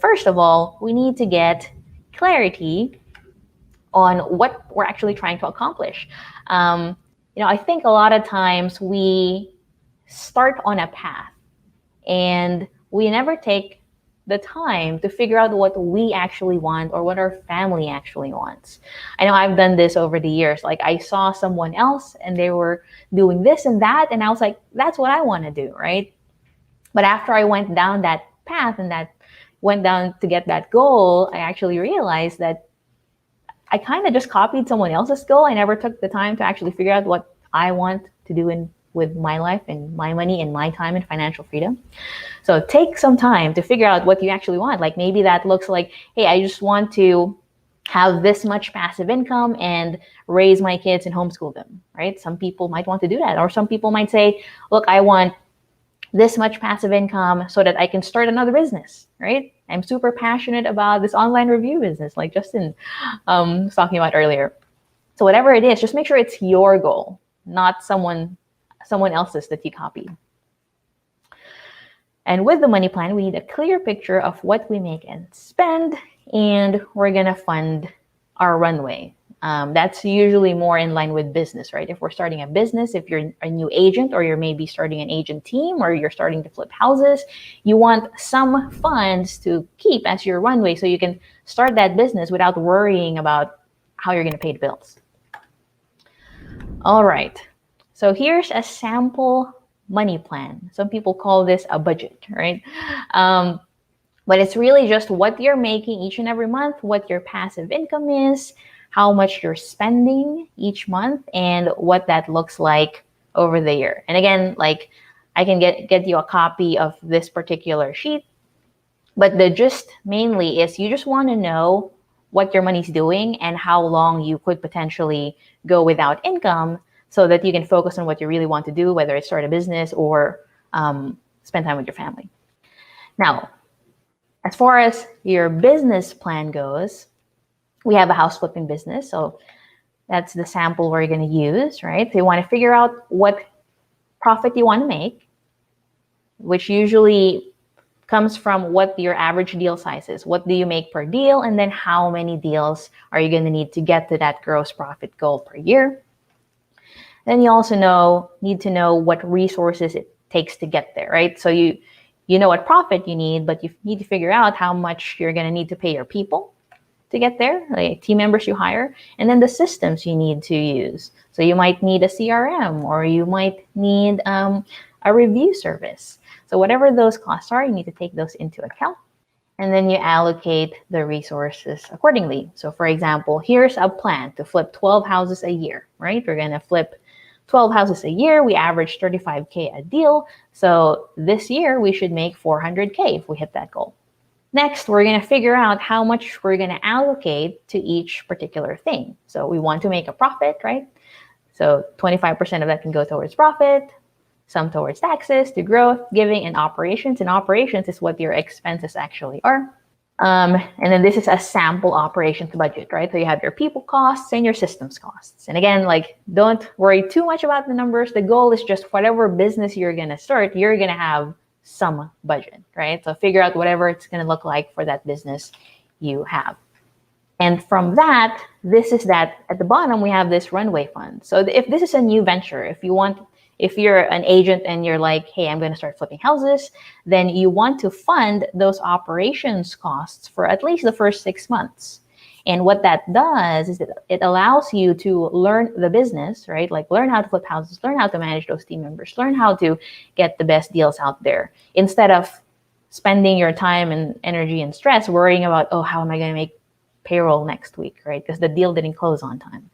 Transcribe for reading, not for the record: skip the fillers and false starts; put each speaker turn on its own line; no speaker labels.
first of all, we need to get clarity on what we're actually trying to accomplish. I think a lot of times we start on a path and we never take the time to figure out what we actually want or what our family actually wants. I know I've done this over the years. Like I saw someone else and they were doing this and that, and I was like, that's what I want to do, right? But after I went down that path and that went down to get that goal, I actually realized that I kind of just copied someone else's goal. I never took the time to actually figure out what I want to do with my life and my money and my time and financial freedom. So take some time to figure out what you actually want. Like maybe that looks like, hey, I just want to have this much passive income and raise my kids and homeschool them, right? Some people might want to do that. Or some people might say, look, I want this much passive income so that I can start another business, right? I'm super passionate about this online review business, like Justin was talking about earlier. So whatever it is, just make sure it's your goal, not someone else's that you copy. And with the money plan, we need a clear picture of what we make and spend, and we're gonna fund our runway. That's usually more in line with business, right? If we're starting a business, if you're a new agent or you're maybe starting an agent team or you're starting to flip houses, you want some funds to keep as your runway so you can start that business without worrying about how you're going to pay the bills. All right. So here's a sample money plan. Some people call this a budget, right? But it's really just what you're making each and every month, what your passive income is, how much you're spending each month, and what that looks like over the year. And again, like I can get you a copy of this particular sheet, but the gist mainly is you just want to know what your money's doing and how long you could potentially go without income so that you can focus on what you really want to do, whether it's start a business or spend time with your family. Now, as far as your business plan goes, we have a house flipping business. So that's the sample we're going to use, right? So you want to figure out what profit you want to make, which usually comes from what your average deal size is. What do you make per deal? And then how many deals are you going to need to get to that gross profit goal per year? Then you also need to know what resources it takes to get there, right? So you know what profit you need, but you need to figure out how much you're going to need to pay your people to get there, like team members you hire, and then the systems you need to use. So you might need a CRM or you might need a review service. So whatever those costs are, you need to take those into account. And then you allocate the resources accordingly. So for example, here's a plan to flip 12 houses a year, right? We're gonna flip 12 houses a year. We average 35K a deal. So this year we should make 400K if we hit that goal. Next, we're going to figure out how much we're going to allocate to each particular thing. So we want to make a profit, right? So 25% of that can go towards profit, some towards taxes, to growth, giving, and operations. And operations is what your expenses actually are. And then this is a sample operations budget, right? So you have your people costs and your systems costs. And again, like don't worry too much about the numbers. The goal is just whatever business you're going to start, you're going to have some budget, right? So figure out whatever it's going to look like for that business you have. And from that, this is that at the bottom, we have this runway fund. So if this is a new venture, if you're an agent and you're like, hey, I'm going to start flipping houses, then you want to fund those operations costs for at least the first 6 months. And what that does is it allows you to learn the business, right? Like learn how to flip houses, learn how to manage those team members, learn how to get the best deals out there instead of spending your time and energy and stress worrying about, oh, how am I going to make payroll next week, right? Because the deal didn't close on time.